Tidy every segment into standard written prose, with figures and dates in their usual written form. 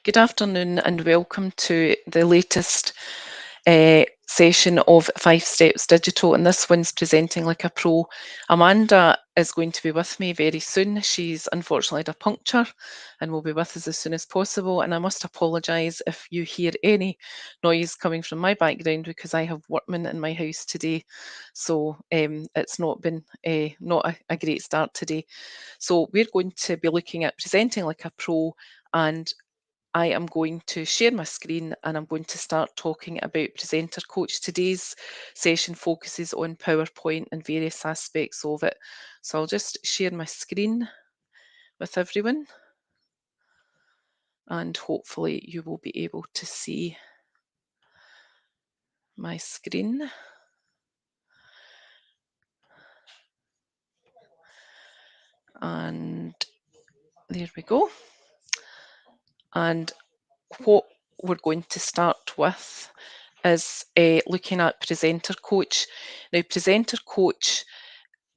Good afternoon and welcome to the latest session of 5 Steps Digital, and this one's presenting like a pro. Amanda is going to be with me very soon. She's unfortunately had a puncture and will be with us as soon as possible, and I must apologise if you hear any noise coming from my background because I have workmen in my house today, so it's not been not a great start today. So we're going to be looking at presenting like a pro, and I am going to share my screen and I'm going to start talking about Presenter Coach. Today's session focuses on PowerPoint and various aspects of it. So I'll just share my screen with everyone and hopefully you will be able to see my screen. And there we go. And what we're going to start with is looking at Presenter Coach. Now, Presenter Coach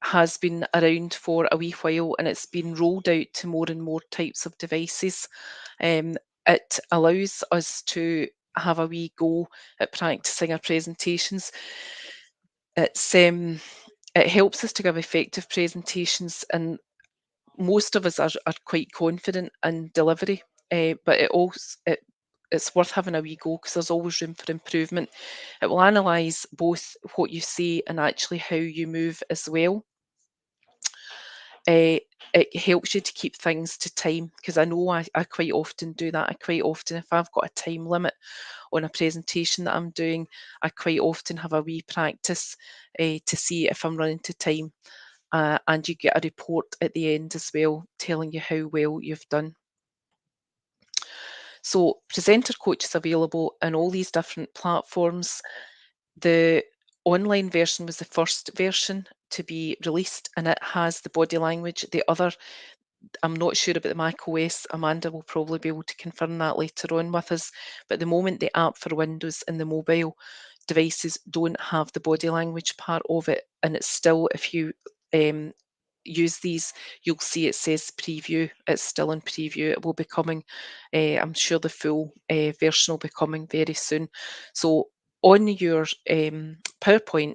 has been around for a wee while and it's been rolled out to more and more types of devices. It allows us to have a wee go at practicing our presentations. It helps us to give effective presentations, and most of us are quite confident in delivery, but it's worth having a wee go because there's always room for improvement. It will analyse both what you say and actually how you move as well. It helps you to keep things to time, because I know I quite often do that. I quite often, if I've got a time limit on a presentation that I'm doing, I quite often have a wee practice to see if I'm running to time. And you get a report at the end as well, telling you how well you've done. So Presenter Coach is available in all these different platforms. The online version was the first version to be released and it has the body language. The other, I'm not sure about the Mac OS. Amanda will probably be able to confirm that later on with us. But at the moment, the app for Windows and the mobile devices don't have the body language part of it. And it's still, if you use these, you'll see it says preview. It's still in preview. It will be coming, I'm sure the full version will be coming very soon. So on your PowerPoint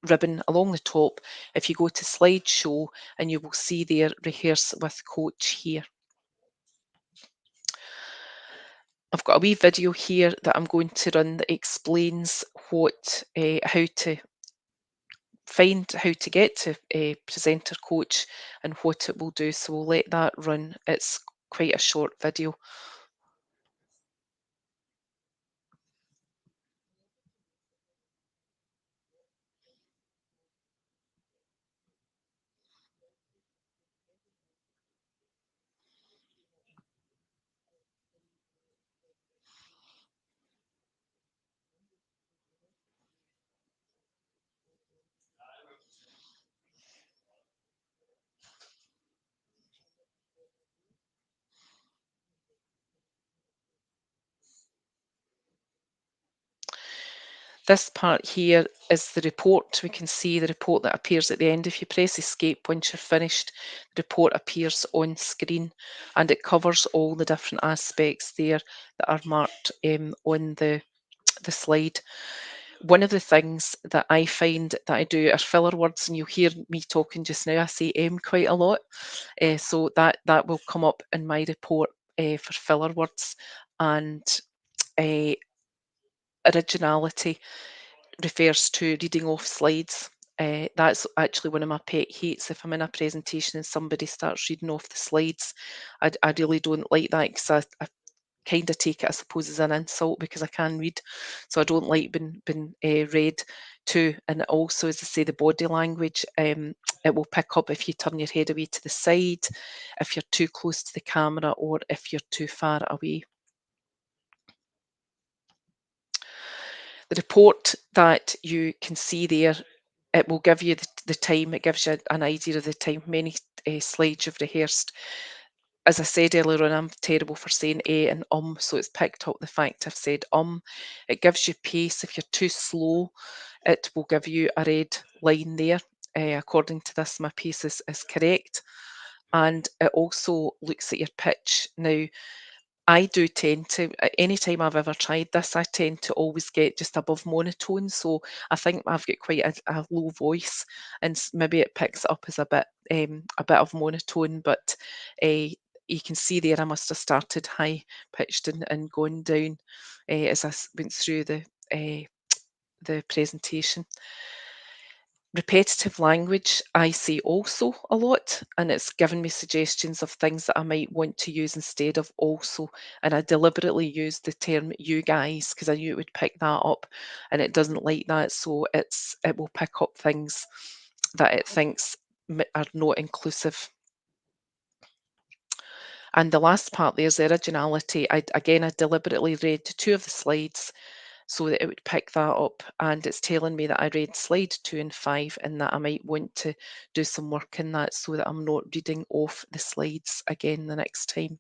ribbon along the top, if you go to slideshow, and you will see there rehearse with coach here. I've got a wee video here that I'm going to run that explains what how to find how to get to a Presenter Coach and what it will do. So we'll let that run. It's quite a short video. This part here is the report. We can see the report that appears at the end. If you press escape once you're finished, the report appears on screen and it covers all the different aspects there that are marked on the slide. One of the things that I find that I do are filler words, and you'll hear me talking just now. I say quite a lot, so that will come up in my report for filler words. And originality refers to reading off slides, That's actually one of my pet hates. If I'm in a presentation and somebody starts reading off the slides, I really don't like that, because I kind of take it, I suppose, as an insult, because I can read, so I don't like being read to. And also, as I say, the body language, it will pick up if you turn your head away to the side, if you're too close to the camera, or if you're too far away. The report that you can see there, it will give you the time, it gives you an idea of the time, many slides you've rehearsed. As I said earlier on, I'm terrible for saying and so it's picked up the fact I've said It gives you pace. If you're too slow, it will give you a red line there. According to this, my pace is correct. And it also looks at your pitch. Now, I do tend to, anytime I've ever tried this, I tend to always get just above monotone. So I think I've got quite a low voice, and maybe it picks it up as a bit of monotone. But you can see there, I must have started high pitched and gone down as I went through the presentation. Repetitive language I see also a lot, and it's given me suggestions of things that I might want to use instead of also. And I deliberately used the term you guys because I knew it would pick that up, and it doesn't like that, so it will pick up things that it thinks are not inclusive. And the last part there's the originality. I deliberately read 2 of the slides so that it would pick that up, and it's telling me that I read slide 2 and 5, and that I might want to do some work in that so that I'm not reading off the slides again the next time.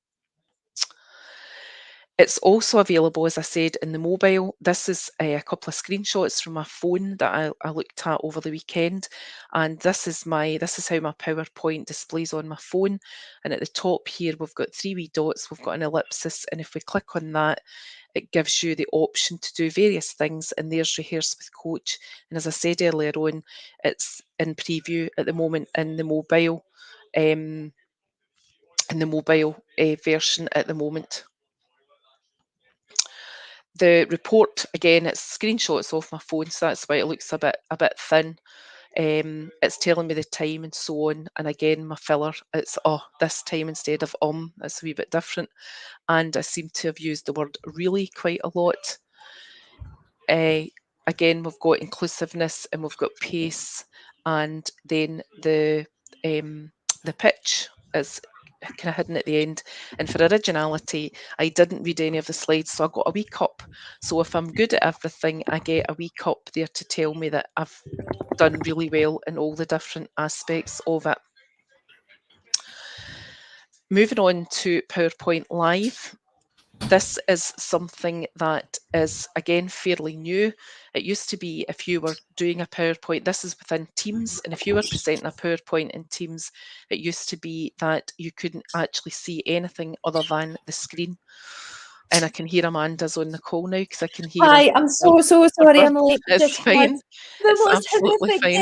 It's also available, as I said, in the mobile. This is a couple of screenshots from my phone that I looked at over the weekend, and this is how my PowerPoint displays on my phone. And at the top here, we've got 3 wee dots, we've got an ellipsis, and if we click on that, it gives you the option to do various things, and there's Rehearse with Coach. And as I said earlier on, it's in preview at the moment in the mobile, version at the moment. The report, again, it's screenshots off my phone, so that's why it looks a bit thin. It's telling me the time and so on. And again, my filler, it's this time instead of That's a wee bit different. And I seem to have used the word really quite a lot. Again, we've got inclusiveness and we've got pace, and then the pitch is kind of hidden at the end. And for originality, I didn't read any of the slides, so I got a wee cup. So if I'm good at everything, I get a wee cup there to tell me that I've done really well in all the different aspects of it. Moving on to PowerPoint Live. This is something that is, again, fairly new. It used to be if you were doing a PowerPoint, this is within Teams, and if you were presenting a PowerPoint in Teams, it used to be that you couldn't actually see anything other than the screen. And I can hear Amanda's on the call now because I can hear her. Hi, I'm so sorry I'm late. It's fine. The most horrific day.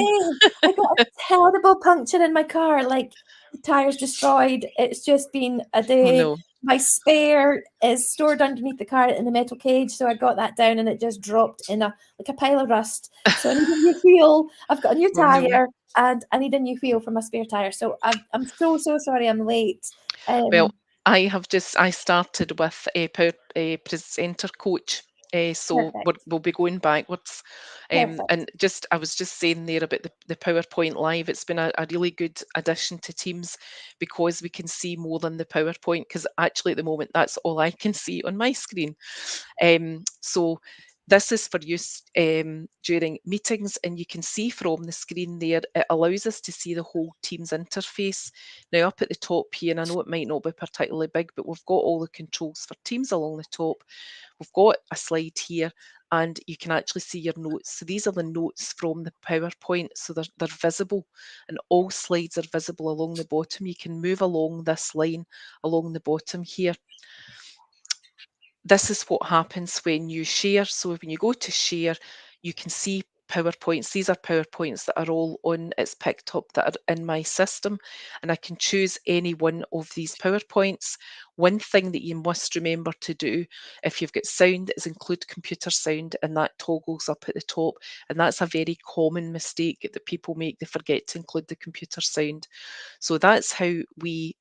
I got a terrible puncture in my car, like the tire's destroyed. It's just been a day. Oh, no. My spare is stored underneath the car in the metal cage, so I got that down and it just dropped in like a pile of rust. So I need a new wheel. I've got a new tire, and I need a new wheel for my spare tire. So I'm so sorry I'm late. Well, I started with a presenter coach, so we'll be going backwards. And I was just saying there about the PowerPoint Live. It's been a really good addition to Teams because we can see more than the PowerPoint, because actually at the moment that's all I can see on my screen. So this is for use during meetings, and you can see from the screen there, it allows us to see the whole Teams interface. Now up at the top here, and I know it might not be particularly big, but we've got all the controls for Teams along the top. We've got a slide here, and you can actually see your notes. So these are the notes from the PowerPoint, so they're visible, and all slides are visible along the bottom. You can move along this line along the bottom here. This is what happens when you share. So when you go to share, you can see PowerPoints. These are PowerPoints that are all on It's Picked Up that are in my system, and I can choose any one of these PowerPoints. One thing that you must remember to do if you've got sound is include computer sound, and that toggles up at the top, and that's a very common mistake that people make. They forget to include the computer sound. So that's how we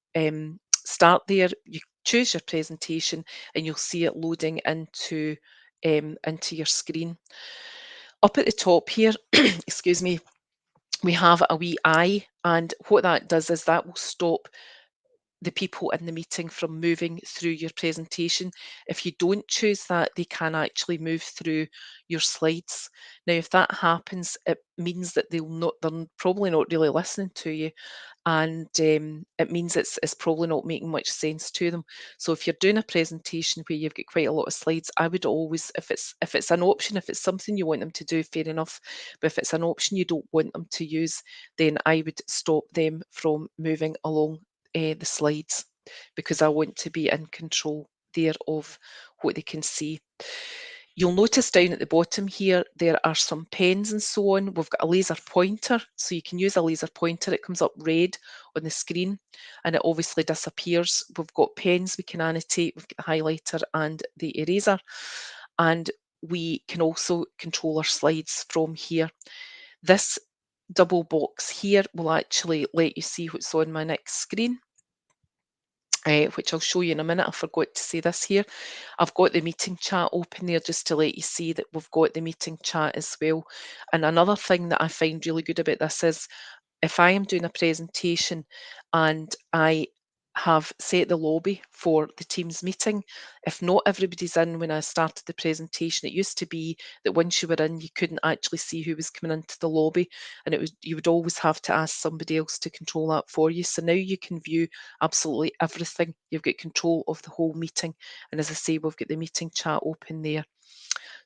start there. You choose your presentation and you'll see it loading into your screen. Up at the top here, excuse me, we have a wee eye, and what that does is that will stop the people in the meeting from moving through your presentation. If you don't choose that, they can actually move through your slides. Now, if that happens, it means that they're probably not really listening to you, and it means it's probably not making much sense to them. So if you're doing a presentation where you've got quite a lot of slides, I would always, if it's an option, if it's something you want them to do, fair enough. But if it's an option you don't want them to use, then I would stop them from moving along the slides, because I want to be in control there of what they can see. You'll notice down at the bottom here, there are some pens and so on. We've got a laser pointer, so you can use a laser pointer. It comes up red on the screen and it obviously disappears. We've got pens we can annotate, we've got the highlighter and the eraser, and we can also control our slides from here. This double box here will actually let you see what's on my next screen. Which I'll show you in a minute. I forgot to say this here. I've got the meeting chat open there just to let you see that we've got the meeting chat as well. And another thing that I find really good about this is if I am doing a presentation and I have set the lobby for the Teams meeting, if not everybody's in when I started the presentation, it used to be that once you were in, you couldn't actually see who was coming into the lobby, and you would always have to ask somebody else to control that for you. So now you can view absolutely everything. You've got control of the whole meeting, and as I say, we've got the meeting chat open there.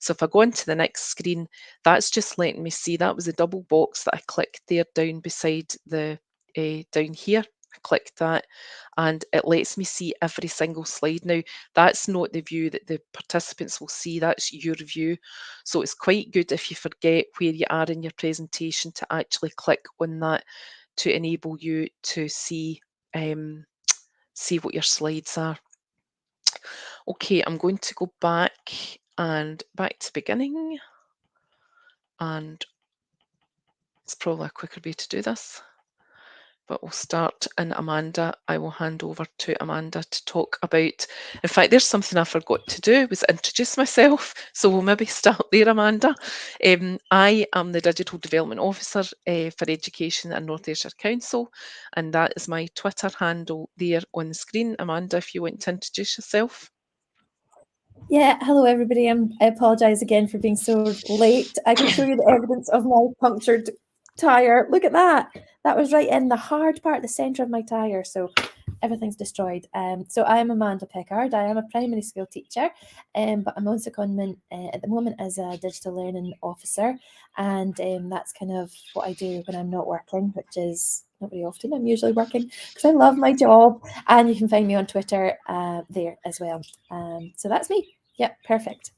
So if I go into the next screen, that's just letting me see, that was a double box that I clicked there down beside the down here. I clicked that and it lets me see every single slide. Now, that's not the view that the participants will see, that's your view. So it's quite good if you forget where you are in your presentation to actually click on that to enable you to see what your slides are. Okay, I'm going to go back to beginning, and it's probably a quicker way to do this, but we'll start. And Amanda, I will hand over to Amanda to talk about, in fact, there's something I forgot to do, was introduce myself. So we'll maybe start there, Amanda. I am the Digital Development Officer for Education and North Ayrshire Council, and that is my Twitter handle there on the screen. Amanda, if you want to introduce yourself. Yeah, hello everybody. I apologise again for being so late. I can show you the evidence of my punctured tyre. Look at that. That was right in the hard part, the centre of my tyre. So everything's destroyed. So I am Amanda Pickard. I am a primary school teacher, but I'm on secondment at the moment as a digital learning officer. And that's kind of what I do when I'm not working, which is not very often. I'm usually working because I love my job. And you can find me on Twitter there as well. So that's me. Yeah, perfect.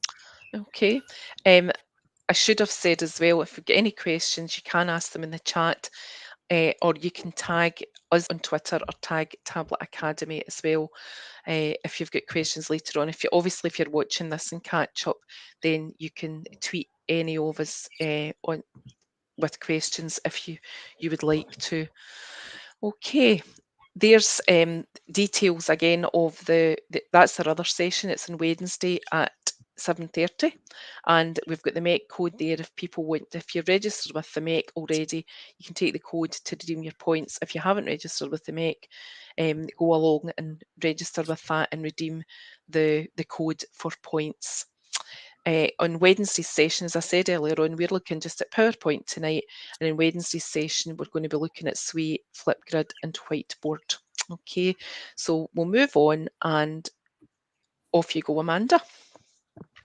Okay. I should have said as well, if you've got any questions, you can ask them in the chat, or you can tag us on Twitter or tag Tablet Academy as well. If you've got questions later on, if you're watching this and catch up, then you can tweet any of us with questions if you would like to. Okay. There's details again of that's our other session. It's on Wednesday at 7:30, and we've got the MEC code there if you're registered with the MEC already, you can take the code to redeem your points. If you haven't registered with the MEC, go along and register with that and redeem the code for points. On Wednesday's session, as I said earlier on, we're looking just at PowerPoint tonight, and in Wednesday's session, we're going to be looking at SWE, Flipgrid and Whiteboard. Okay, so we'll move on, and off you go, Amanda.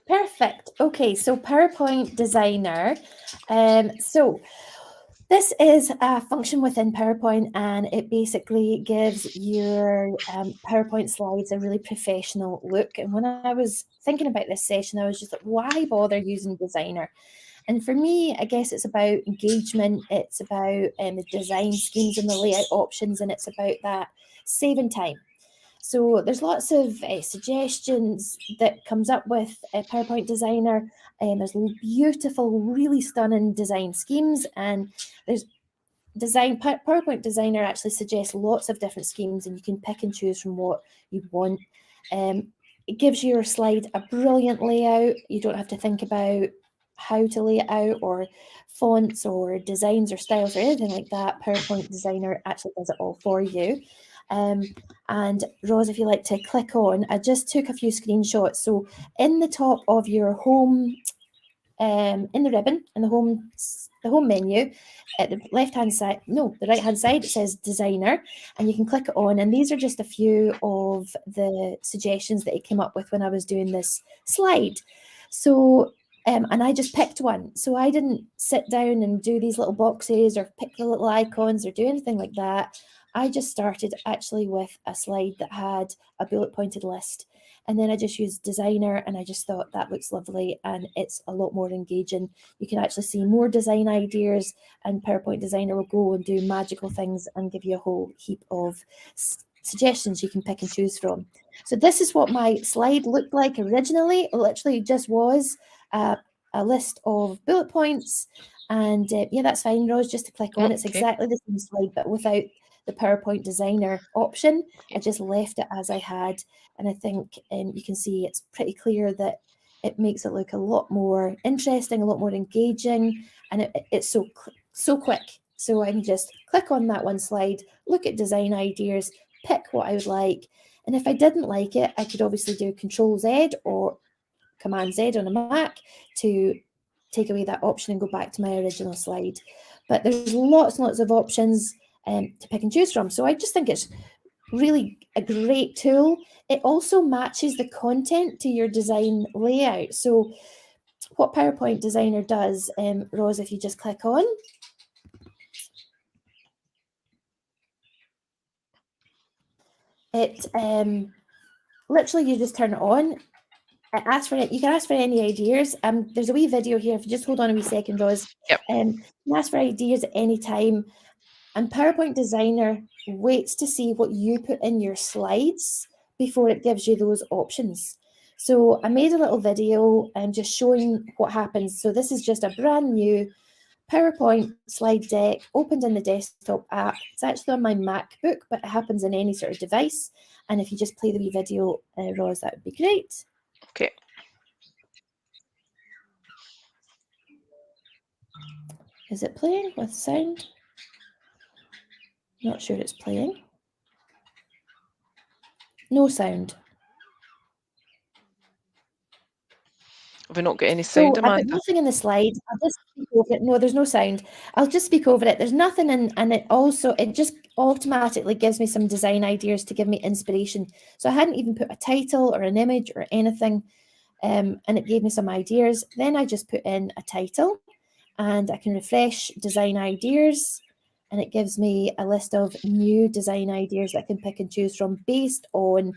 Perfect. Okay, so PowerPoint Designer. So this is a function within PowerPoint, and it basically gives your PowerPoint slides a really professional look. And when I was thinking about this session, I was just like, why bother using Designer? And for me, I guess it's about engagement, it's about the design schemes and the layout options, and it's about that saving time. So there's lots of suggestions that comes up with a PowerPoint Designer, and there's beautiful, really stunning design schemes, and there's PowerPoint Designer actually suggests lots of different schemes, and you can pick and choose from what you want. It gives your slide a brilliant layout. You don't have to think about how to lay it out, or fonts or designs or styles or anything like that. PowerPoint Designer actually does it all for you. And Ros, if you like to click on, I just took a few screenshots. So in the top of your home, in the ribbon, in the home menu, at the left-hand side, no, the right-hand side, it says Designer, and you can click it on. And these are just a few of the suggestions that it came up with when I was doing this slide. So, and I just picked one. So I didn't sit down and do these little boxes or pick the little icons or do anything like that. I just started actually with a slide that had a bullet pointed list. And then I just used Designer, and I just thought that looks lovely and it's a lot more engaging. You can actually see more design ideas, and PowerPoint Designer will go and do magical things and give you a whole heap of suggestions you can pick and choose from. So this is what my slide looked like originally. It literally just was a list of bullet points. And yeah, that's fine, Ros, just to click on. It's exactly the same slide, but without the PowerPoint Designer option. I just left it as I had, and I think you can see it's pretty clear that it makes it look a lot more interesting, a lot more engaging, and it's so quick. So I can just click on that one slide, look at design ideas, pick what I would like, and if I didn't like it, I could obviously do Control Z or Command Z on a Mac to take away that option and go back to my original slide. But there's lots and lots of options to pick and choose from. So I just think it's really a great tool. It also matches the content to your design layout. So what PowerPoint Designer does, Ros, if you just click on, it literally you just turn it on. Ask for it. You can ask for any ideas. There's a wee video here. If you just hold on a wee second, Ros. Yep. You can ask for ideas at any time. And PowerPoint Designer waits to see what you put in your slides before it gives you those options. So I made a little video just showing what happens. So this is just a brand new PowerPoint slide deck opened in the desktop app. It's actually on my MacBook, but it happens in any sort of device. And if you just play the wee video, Ros, that would be great. Okay. Is it playing with sound? Not sure it's playing. No sound. Have we not got any sound, Amanda? I've got nothing in the slide. I'll just speak over it. No, there's no sound. I'll just speak over it. There's nothing in, and it just automatically gives me some design ideas to give me inspiration. So I hadn't even put a title or an image or anything, and it gave me some ideas. Then I just put in a title, and I can refresh design ideas, and it gives me a list of new design ideas that I can pick and choose from based on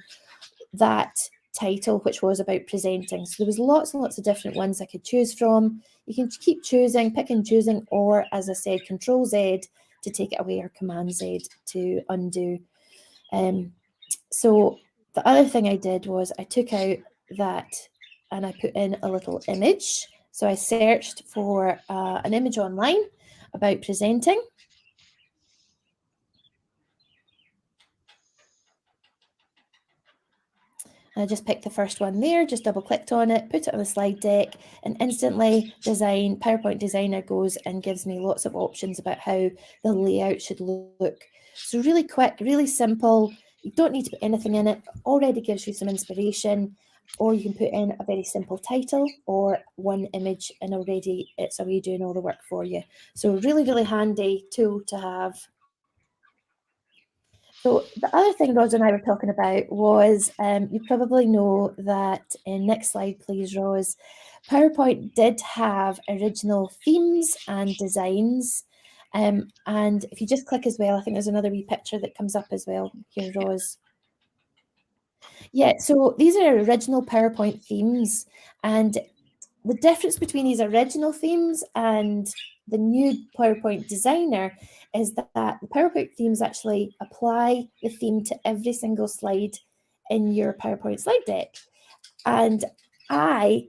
that title, which was about presenting. So there was lots and lots of different ones I could choose from. You can keep choosing, pick and choosing, or as I said, Control Z to take it away or Command Z to undo. So the other thing I did was I took out that and I put in a little image. So I searched for an image online about presenting. I just picked the first one there, just double clicked on it, put it on the slide deck, and instantly PowerPoint Designer goes and gives me lots of options about how the layout should look. So really quick, really simple. You don't need to put anything in it. Already gives you some inspiration, or you can put in a very simple title or one image, and already it's already doing all the work for you. So really, really handy tool to have. So the other thing Ros and I were talking about was, you probably know that, next slide please, Ros, PowerPoint did have original themes and designs. And if you just click as well, I think there's another wee picture that comes up as well here, Ros. Yeah, so these are original PowerPoint themes, and the difference between these original themes and the new PowerPoint Designer is that the PowerPoint themes actually apply the theme to every single slide in your PowerPoint slide deck. And I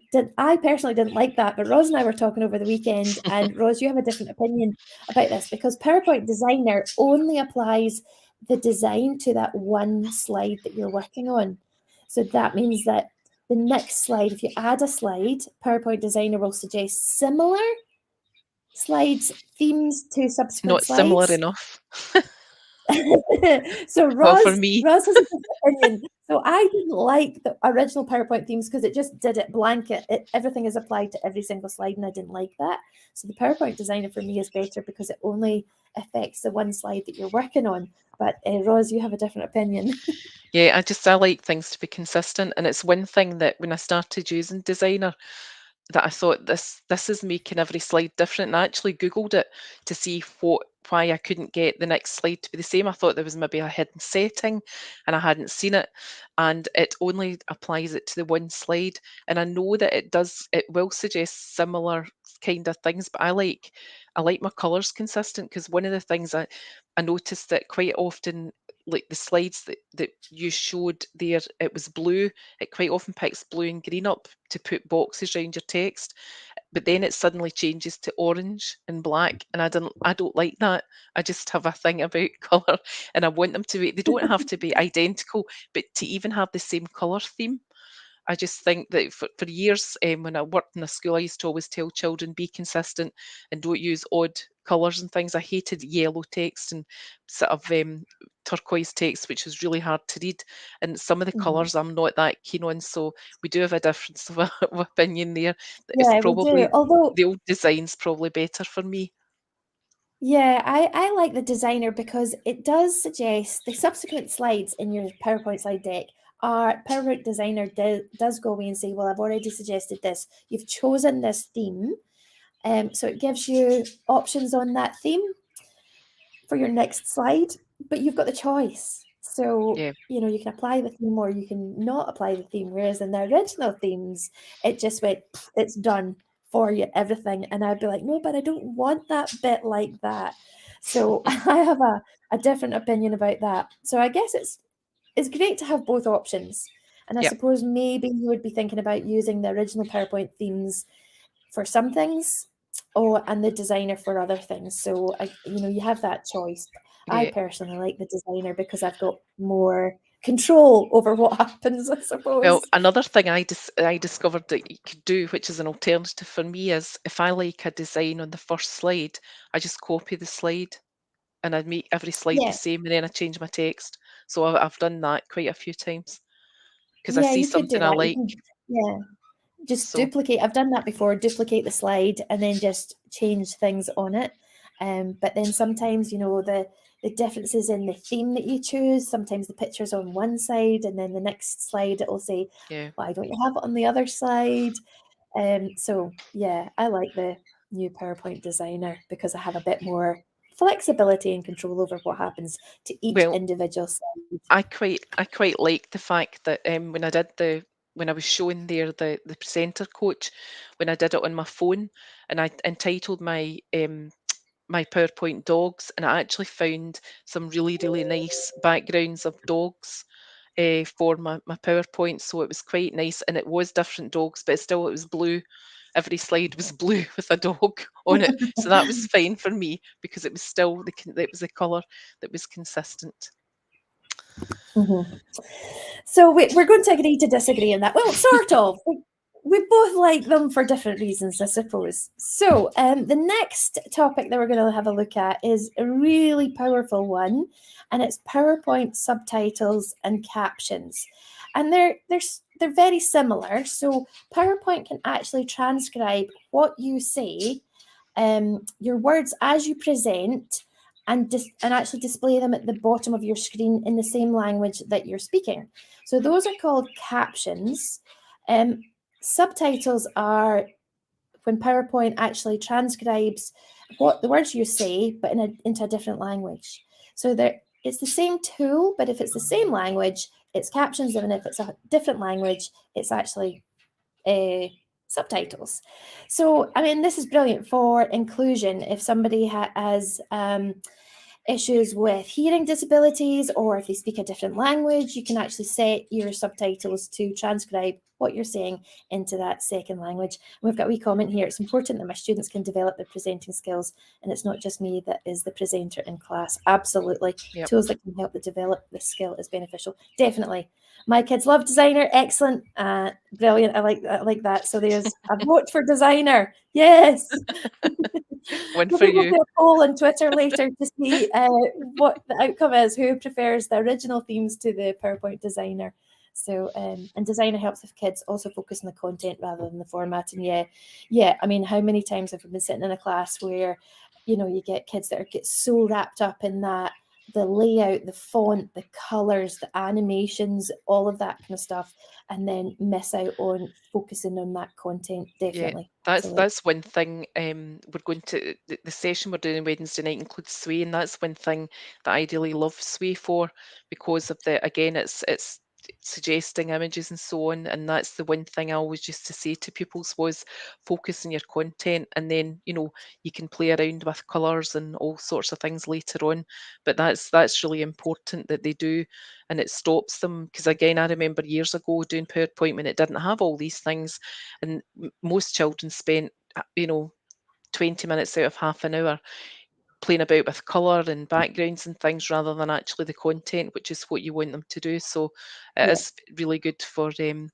personally didn't like that, but Ros and I were talking over the weekend, and Ros, you have a different opinion about this, because PowerPoint Designer only applies the design to that one slide that you're working on. So that means that the next slide, if you add a slide, PowerPoint Designer will suggest similar slides, themes to subsequent Not slides. similar enough. So Well, Ros for me, has a different opinion. So I didn't like the original PowerPoint themes because it just did it blanket. Everything is applied to every single slide, and I didn't like that. So the PowerPoint Designer for me is better because it only affects the one slide that you're working on. But Ros, you have a different opinion. yeah, I like things to be consistent, and it's one thing that when I started using Designer, that I thought this is making every slide different. And I actually Googled it to see why I couldn't get the next slide to be the same. I thought there was maybe a hidden setting and I hadn't seen it. And it only applies it to the one slide. And I know that it will suggest similar kind of things, but I like my colours consistent, because one of the things I noticed that quite often, like the slides that you showed there, it was blue. It quite often picks blue and green up to put boxes around your text, but then it suddenly changes to orange and black, and I don't like that. I just have a thing about colour, and I want them to be, they don't have to be identical, but to even have the same colour theme. I just think that for years, when I worked in a school, I used to always tell children, be consistent and don't use odd colours and things. I hated yellow text and sort of turquoise text, which was really hard to read. And some of the colours I'm not that keen on. So we do have a difference of, of opinion there. It's Yeah, we do. probably, Although, the old design's probably better for me. yeah, I like the Designer because it does suggest the subsequent slides in your PowerPoint slide deck are PowerPoint Designer does go away and say, well, I've already suggested this. You've chosen this theme. So it gives you options on that theme for your next slide, but you've got the choice. So, Yeah. you can apply the theme or you can not apply the theme. Whereas in the original themes, it just went, it's done for you, everything. And I'd be like, no, but I don't want that bit like that. So I have a different opinion about that. So I guess it's great to have both options. And I Yeah. suppose maybe you would be thinking about using the original PowerPoint themes for some things, and the Designer for other things. So you have that choice. I Yeah. personally like the Designer because I've got more control over what happens, I Well, suppose. another thing I discovered that you could do, which is an alternative for me, is if I like a design on the first slide, I just copy the slide and I'd make every slide the Yeah, same, and then I change my text. So I've done that quite a few times because I yeah, see you could do something I that. You like. can, yeah, just So duplicate. I've done that before. Duplicate the slide and then just change things on it. But then sometimes, the differences in the theme that you choose. Sometimes the picture's on one side, and then the next slide it will say, yeah, "Why don't you have it on the other side?" So yeah, I like the new PowerPoint Designer because I have a bit more flexibility and control over what happens to each well, individual slide. I quite like the fact that when I did when I was showing there the presenter coach, when I did it on my phone, and I entitled my PowerPoint dogs, and I actually found some really nice backgrounds of dogs for my PowerPoint. So it was quite nice, and it was different dogs, but still it was blue. Every slide was blue with a dog on it, so that was fine for me because it was still it was the colour that was consistent. Mhm. So we're going to agree to disagree on that. Well, sort of. We both like them for different reasons, I suppose. So the next topic that we're going to have a look at is a really powerful one, and it's PowerPoint subtitles and captions. And they're very similar. So PowerPoint can actually transcribe what you say, your words as you present, and actually display them at the bottom of your screen in the same language that you're speaking. So those are called captions. Subtitles are when PowerPoint actually transcribes what the words you say, but into a different language. So it's the same tool, but if it's the same language, it's captions, and if it's a different language, it's actually subtitles. So, I mean, this is brilliant for inclusion. If somebody has issues with hearing disabilities, or if they speak a different language, you can actually set your subtitles to transcribe what you're saying into that second language. And we've got a wee comment here. It's important that my students can develop their presenting skills, and it's not just me that is the presenter in class. Absolutely. Yep. Tools that can help to develop the skill is beneficial. Definitely. My kids love designer. Excellent. Brilliant. I like that. So there's a vote for designer. Yes. One We'll for be able to you. do a poll on Twitter later to see what the outcome is, who prefers the original themes to the PowerPoint designer. So, and designer helps with kids also focus on the content rather than the format. And yeah, I mean, how many times have we been sitting in a class where, you know, you get kids that get so wrapped up in that, the layout, the font, the colors, the animations, all of that kind of stuff, and then miss out on focusing on that content. Definitely. Yeah, So, that's one thing. We're going to the session we're doing Wednesday night includes Sway, and that's one thing that I really love Sway for, because of the, again, it's suggesting images and so on, and that's the one thing I always used to say to pupils was focus on your content, and then, you know, you can play around with colours and all sorts of things later on, but that's really important that they do, and it stops them, because again, I remember years ago doing PowerPoint when it didn't have all these things, and most children spent, you know, 20 minutes out of half an hour playing about with colour and backgrounds and things rather than actually the content, which is what you want them to do. So it yeah. is really good for them.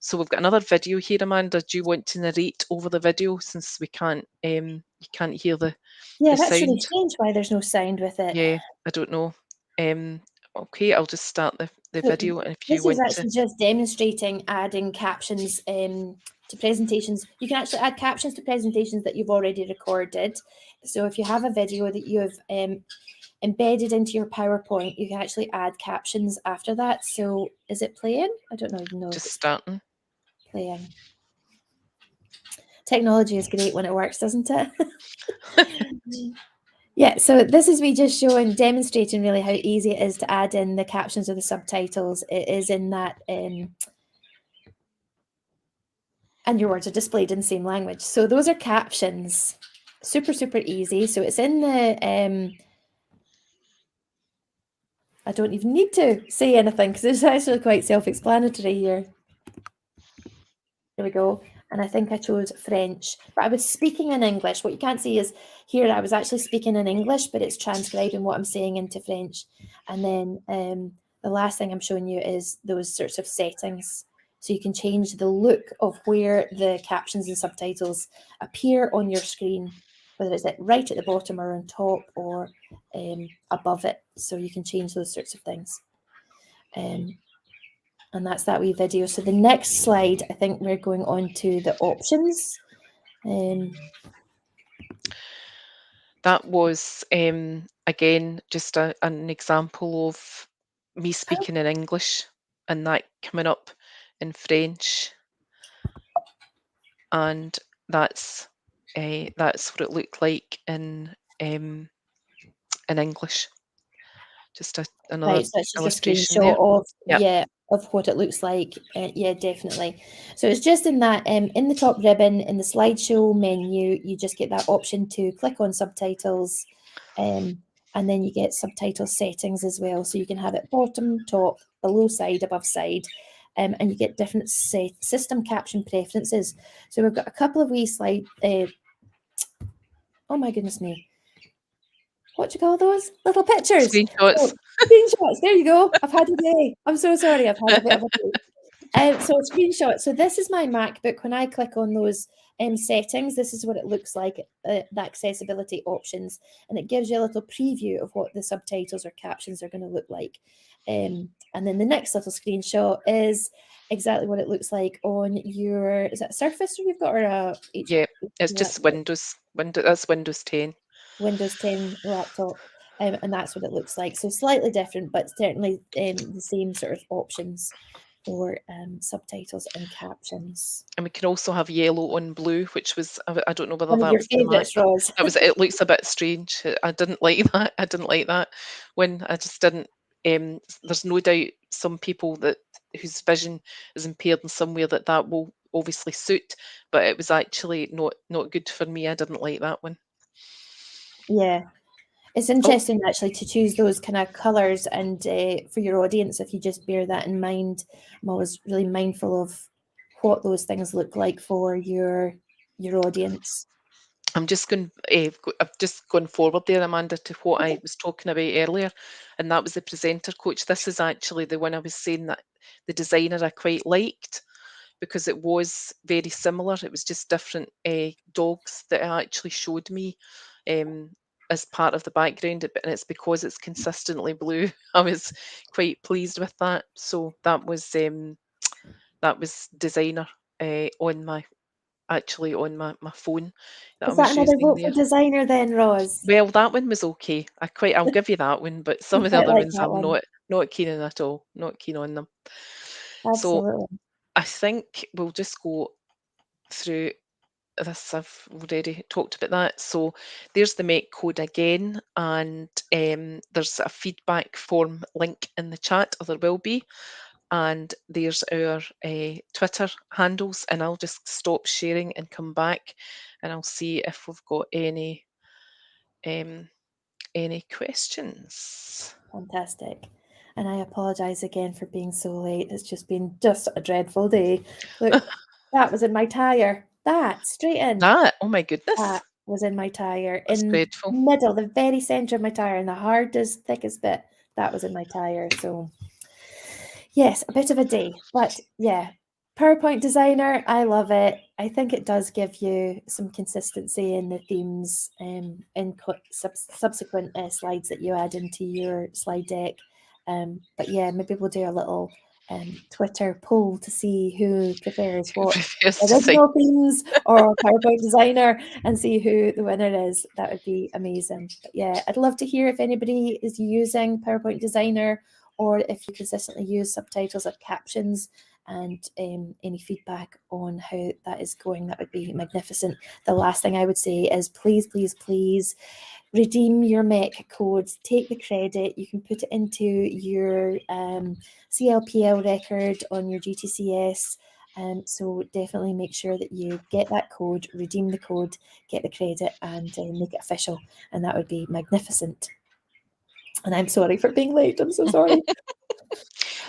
So we've got another video here, Amanda. Do you want to narrate over the video, since we can't, you can't hear the Yeah, that's really sound? strange why there's no sound with it. Yeah, I don't know. Okay, I'll just start the So video, and if you this is want to. actually just demonstrating adding captions to presentations. You can actually add captions to presentations that you've already recorded. So if you have a video that you have embedded into your PowerPoint, you can actually add captions after that. So is it playing? I don't even know if Just it's starting. playing. Technology is great when it works, doesn't it? Yeah, so this is me just demonstrating really how easy it is to add in the captions or the subtitles. It is in that, and your words are displayed in the same language. So those are captions. Super, super easy. So it's in the, I don't even need to say anything because it's actually quite self-explanatory here. There we go. And I think I chose French, but I was speaking in English. What you can't see is here I was actually speaking in English, but it's transcribing what I'm saying into French. And then the last thing I'm showing you is those sorts of settings. So you can change the look of where the captions and subtitles appear on your screen, whether it's right at the bottom or on top or above it. So you can change those sorts of things. And that's that wee video. So the next slide, I think we're going on to the options. That was, again, just an example of me speaking in English and that coming up in French. And that's what it looked like in English. Just another Right, so that's just a illustration screenshot there. of, Yep. yeah, of what it looks like. Yeah, definitely. So it's just in that, in the top ribbon, in the slideshow menu, you just get that option to click on subtitles, and then you get subtitle settings as well. So you can have it bottom, top, below, side, above, side, and you get different system caption preferences. So we've got a couple of wee oh my goodness me. What do you call those? Little pictures. Screenshots. So, screenshots. There you go. I've had a day. I'm so sorry. I've had a bit of a day. So screenshot. So this is my MacBook. When I click on those settings, this is what it looks like, the accessibility options, and it gives you a little preview of what the subtitles or captions are going to look like. And then the next little screenshot is exactly what it looks like on your, is that Surface you've got, or a Yeah, it's just Windows. That's Windows 10. Windows 10 laptop, and that's what it looks like. So slightly different, but certainly the same sort of options for subtitles and captions. And we can also have yellow on blue, which was, I don't know whether One of that your was the Mac. favourites, Ros. That was, it looks a bit strange. I didn't like that. I didn't like that when I just didn't. There's no doubt some people that whose vision is impaired in some way that will obviously suit, but it was actually not good for me. I didn't like that one. Yeah. It's interesting actually to choose those kind of colours, and for your audience, if you just bear that in mind, I'm always really mindful of what those things look like for your audience. I'm just going. I've just gone forward there, Amanda, to what I was talking about earlier, and that was the presenter coach. This is actually the one I was saying that the designer I quite liked, because it was very similar. It was just different dogs that it actually showed me as part of the background, and it's because it's consistently blue. I was quite pleased with that. So that was designer on my my phone that I Is that was another using vote for there. designer then, Ros? Well, that one was okay. I'll give you that one, but some You of the quite other like ones that I'm one. not keen on at all. Not keen on them. So Absolutely. I think we'll just go through this. I've already talked about that. So there's the MEC code again, and there's a feedback form link in the chat, or there will be. And there's our Twitter handles, and I'll just stop sharing and come back, and I'll see if we've got any questions. Fantastic. And I apologise again for being so late. It's just been a dreadful day. Look, that was in my tyre. That, straight in. Oh my goodness. That was in my tyre. That's In dreadful. the middle, the very centre of my tyre, and the hardest, thickest bit, that was in my tyre. So, yes, a bit of a day. But yeah, PowerPoint Designer, I love it. I think it does give you some consistency in the themes in subsequent slides that you add into your slide deck. But yeah, maybe we'll do a little Twitter poll to see who prefers what original themes or PowerPoint Designer, and see who the winner is. That would be amazing. But yeah, I'd love to hear if anybody is using PowerPoint Designer, or if you consistently use Subtitles and Captions, and any feedback on how that is going. That would be magnificent. The last thing I would say is please, please, please redeem your MEC codes, take the credit. You can put it into your CLPL record on your GTCS. So definitely make sure that you get that code, redeem the code, get the credit, and make it official. And that would be magnificent. And I'm sorry for being late. I'm so sorry.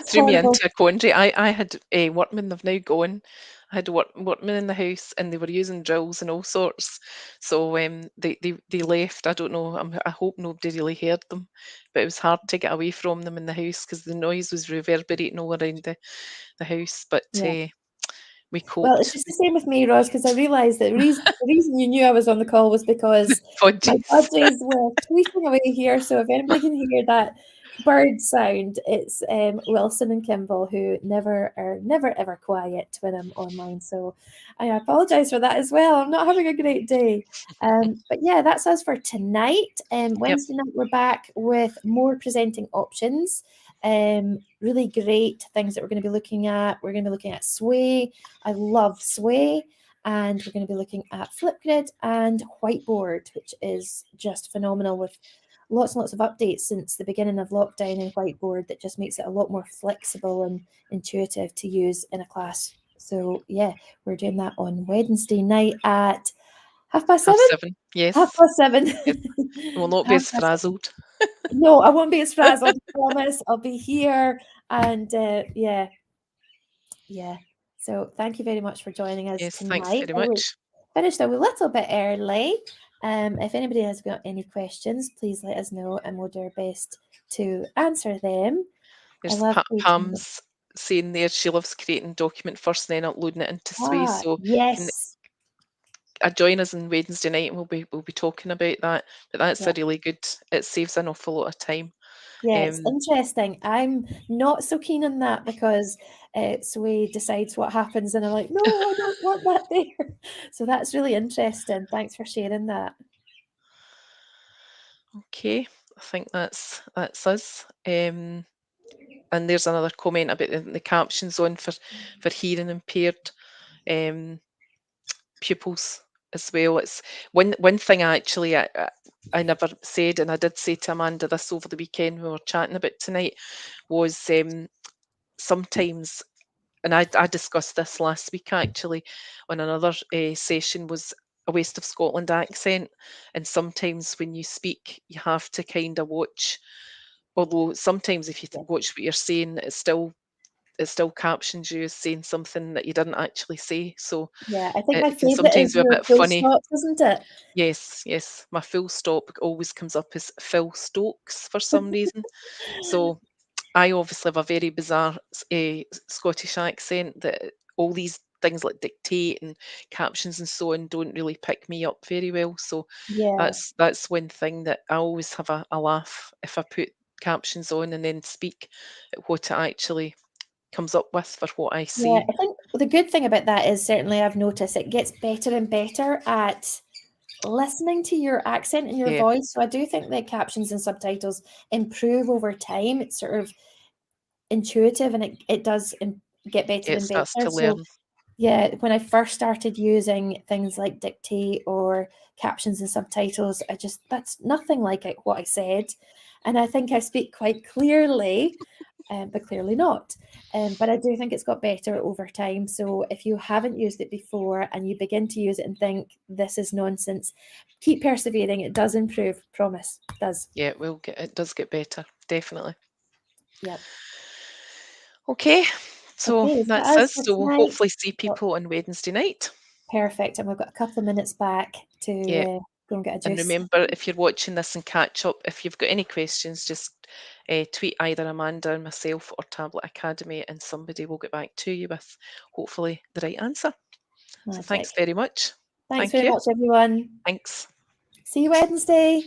Threw me into a quandary. I had a workmen. They've now gone. I had workmen in the house, and they were using drills and all sorts. So they left. I don't know. I hope nobody really heard them, but it was hard to get away from them in the house because the noise was reverberating all around the house. But Yeah. we coped. Well, it's just the same with me, Ros, because I realised that the reason you knew I was on the call was because my budgies were tweeting away here. So if anybody can hear that bird sound, it's Wilson and Kimball, who never ever quiet when I'm online. So I apologise for that as well. I'm not having a great day. But yeah, that's us for tonight. Wednesday night we're back with more presenting options. Really great things that we're going to be looking at. We're going to be looking at Sway. I love Sway. And we're going to be looking at Flipgrid and Whiteboard, which is just phenomenal, with lots and lots of updates since the beginning of lockdown in Whiteboard that just makes it a lot more flexible and intuitive to use in a class. So yeah, we're doing that on Wednesday night at 7:30. Yes. 7:30. Yes. It will not be as frazzled. No, I won't be as frazzled, I promise. I'll be here, and yeah. So thank you very much for joining us tonight. Thanks very much. Finished a little bit early. If anybody has got any questions, please let us know, and we'll do our best to answer them. There's Pam's saying there she loves creating document first and then uploading it into Sway. So yes, join us on Wednesday night, and we'll be talking about that. But that's a really good. It saves an awful lot of time. Yeah, it's interesting. I'm not so keen on that because Sway decides what happens, and I'm like, no, I don't want that there. So that's really interesting. Thanks for sharing that. Okay, I think that's us. And there's another comment about the captions on for hearing impaired pupils as well. It's one thing actually I never said, and I did say to Amanda this over the weekend we were chatting about tonight, was sometimes, and I discussed this last week actually on another session, was a West of Scotland accent. And sometimes when you speak, you have to kind of watch, although sometimes if you watch what you're saying, it still captions you as saying something that you didn't actually say. So Yeah, I think my it can favourite sometimes is be a your bit full funny. stops, isn't it? Yes, yes. My full stop always comes up as Phil Stokes for some reason. So I obviously have a very bizarre Scottish accent that all these things like dictate and captions and so on don't really pick me up very well. So Yeah. that's one thing that I always have a laugh if I put captions on and then speak at what it actually comes up with for what I Yeah, say. I think the good thing about that is certainly I've noticed it gets better and better at listening to your accent and your Yeah, voice. So I do think that captions and subtitles improve over time. It's sort of intuitive and it does get better it and starts better. to So learn. yeah, when I first started using things like dictate or captions and subtitles, that's nothing like what I said. And I think I speak quite clearly, but clearly not. But I do think it's got better over time. So if you haven't used it before and you begin to use it and think this is nonsense, keep persevering. It does improve, promise. It does. Yeah, it does get better, definitely. Yep. Okay, so Okay, is that that's us us. for So we'll tonight? hopefully see Well, people on Wednesday night. perfect. And we've got a couple of minutes back to Yeah. go and get a And juice. remember, if you're watching this and catch up, if you've got any questions, just tweet either Amanda and myself or Tablet Academy, and somebody will get back to you with hopefully the right answer. So thanks Magic. very much. Thanks Thank very you. much, everyone. Thanks. See you Wednesday.